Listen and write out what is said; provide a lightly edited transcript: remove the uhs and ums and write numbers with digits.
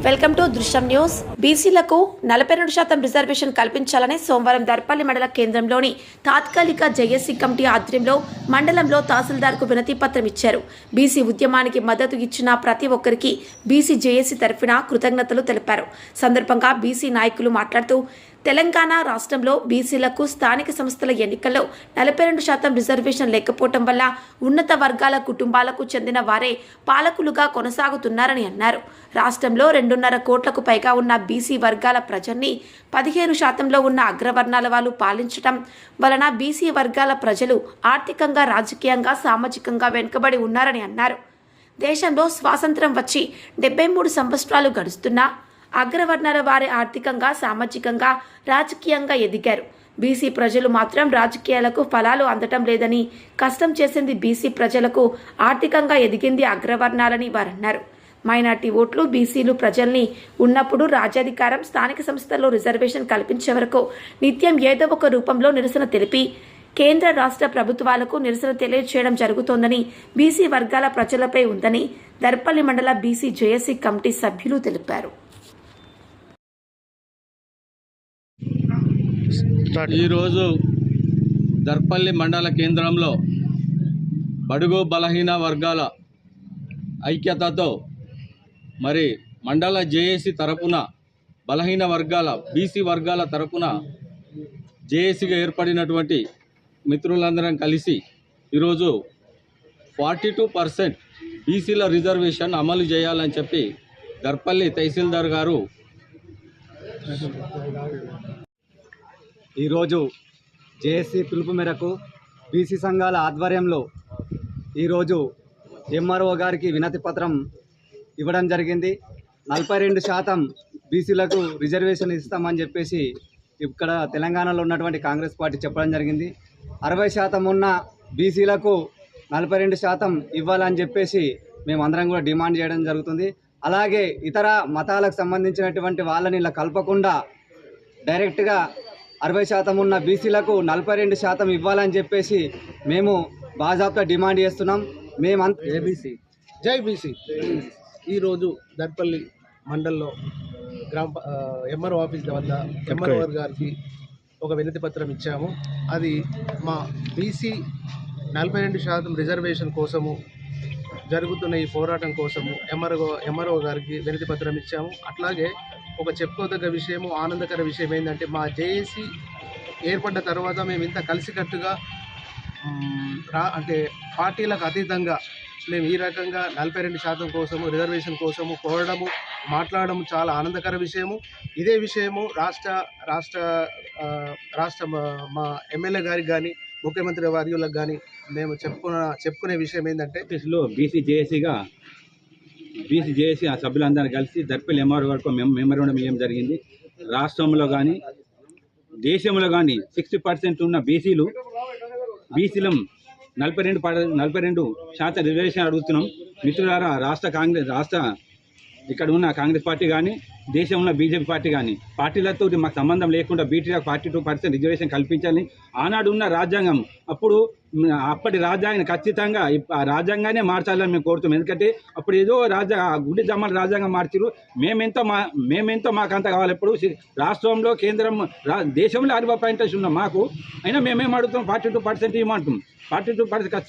Welcome to దృశ్యం news. బీసీలకు 42% reservation కల్పించాలని సోమవారం దర్పల్లి మండల కేంద్రంలోని తాత్కాలిక జేఏసీ కమిటీ ఆధ్వర్యంలో మండలంలో తహసీల్దార్కు వినతి పత్రం ఇచ్చారు. బీసీ ఉద్యమానికి మద్దతు ఇచ్చిన ప్రతి ఒక్కరికి బీసీ జేఏసీ తరఫున కృతజ్ఞతలు తెలిపారు. సందర్భంగా బీసీ నాయకులు మాట్లాడుతూ తెలంగాణ రాష్ట్రంలో బీసీలకు స్థానిక సంస్థల ఎన్నికల్లో 42% రిజర్వేషన్ లేకపోవటం వల్ల ఉన్నత వర్గాల కుటుంబాలకు చెందిన వారే పాలకులుగా కొనసాగుతున్నారని అన్నారు. రాష్ట్రంలో 2.5 కోట్లకు పైగా ఉన్న బీసీ వర్గాల ప్రజల్ని 15% ఉన్న అగ్రవర్ణాల వాళ్ళు పాలించటం వలన బీసీ వర్గాల ప్రజలు ఆర్థికంగా, రాజకీయంగా, సామాజికంగా వెనుకబడి ఉన్నారని అన్నారు. దేశంలో స్వాతంత్రం వచ్చి 73 సంవత్సరాలు గడుస్తున్నా అగ్రవర్ణాల వారి ఆర్థికంగా, సామాజికంగా, రాజకీయంగా ఎదిగారు. బీసీ ప్రజలు మాత్రం రాజకీయాలకు ఫలాలు అందటం లేదని, కష్టం చేసింది బీసీ ప్రజలకు, ఆర్థికంగా ఎదిగింది అగ్రవర్ణాలని వారన్నారు. మైనార్టీ ఓట్లు బీసీలు ప్రజల్ని ఉన్నప్పుడు రాజ్యాధికారం, స్థానిక సంస్థల్లో రిజర్వేషన్ కల్పించే వరకు నిత్యం ఏదో ఒక రూపంలో నిరసన తెలిపి కేంద్ర రాష్ట్ర ప్రభుత్వాలకు నిరసన తెలియజేయడం జరుగుతోందని, బీసీ వర్గాల ప్రజలపై ఉందని దర్పల్లి మండల బీసీ జేఏసీ కమిటీ సభ్యులు తెలిపారు. ఈరోజు దర్పల్లి మండల కేంద్రంలో బడుగు బలహీన వర్గాల ఐక్యతతో మరి మండల జేఏసీ తరపున బలహీన వర్గాల బీసీ వర్గాల తరపున జేఏసీగా ఏర్పడినటువంటి మిత్రులందరం కలిసి ఈరోజు 42% బీసీల రిజర్వేషన్ అమలు చేయాలని చెప్పి దర్పల్లి తహసీల్దార్ గారు ఈరోజు జేఏసీ పిలుపు మేరకు బీసీ సంఘాల ఆధ్వర్యంలో ఈరోజు ఎంఆర్ఓ గారికి వినతి పత్రం ఇవ్వడం జరిగింది. 42% బీసీలకు రిజర్వేషన్ ఇస్తామని చెప్పేసి ఇక్కడ తెలంగాణలో ఉన్నటువంటి కాంగ్రెస్ పార్టీ చెప్పడం జరిగింది. 60% ఉన్న బీసీలకు 42% ఇవ్వాలని చెప్పేసి మేమందరం కూడా డిమాండ్ చేయడం జరుగుతుంది. అలాగే ఇతర మతాలకు సంబంధించినటువంటి వాళ్ళని ఇలా కలపకుండా డైరెక్ట్గా 60% ఉన్న బీసీలకు 42% ఇవ్వాలని చెప్పేసి మేము బాజాబ్తా డిమాండ్ చేస్తున్నాం. మేమంతా ఏబీసీ జై బీసీ. ఈరోజు దర్పల్లి మండల్లో ఎంఆర్ఓ ఆఫీస్ వద్ద ఎంఆర్ఓ గారికి ఒక వినతి పత్రం ఇచ్చాము. అది మా బీసీ 42% రిజర్వేషన్ కోసము జరుగుతున్న ఈ పోరాటం కోసము ఎంఆర్ఓ గారికి వినతి పత్రం ఇచ్చాము. అట్లాగే ఒక చెప్పుకోదగ్గ విషయము, ఆనందకర విషయం ఏంటంటే మా జేఏసీ ఏర్పడ్డ తర్వాత మేము ఇంత కలిసికట్టుగా అంటే పార్టీలకు అతీతంగా మేము ఈ రకంగా 42% కోసము రిజర్వేషన్ కోసము కోరడము, మాట్లాడము చాలా ఆనందకర విషయము. ఇదే విషయము రాష్ట్ర మా ఎమ్మెల్యే గారికి కానీ, ముఖ్యమంత్రి వర్యులకు కానీ మేము చెప్పుకునే విషయం ఏంటంటే బీసీ జేఏసీ ఆ సభ్యులందరూ కలిసి దర్పల్లి ఎంఆర్ఓ వరకు మెమోరాండం ఇవ్వడం జరిగింది. రాష్ట్రంలో కానీ దేశంలో కానీ 60% ఉన్న బీసీలు 42% రిజర్వేషన్ అడుగుతున్నాం. మిత్రులారా, ఇక్కడ ఉన్న కాంగ్రెస్ పార్టీ కానీ, దేశంలో బీజేపీ పార్టీ కానీ పార్టీలతో మాకు సంబంధం లేకుండా బీటీలకు 42% రిజర్వేషన్ కల్పించాలని ఆనాడు ఉన్న రాజ్యాంగం అప్పటి రాజ్యాంగం ఖచ్చితంగా ఆ రాజ్యాంగానే మార్చాలని మేము కోరుతాం. ఎందుకంటే అప్పుడు ఏదో గుడి జమ్మల రాజ్యాంగం మార్చారు. మేమెంతో మాకు అంత కావాలి. ఇప్పుడు రాష్ట్రంలో కేంద్రం దేశంలో 60% ఉన్నాం మాకు, అయినా మేమేం అడుగుతాం 42% ఇవ్వమంటాం. 42%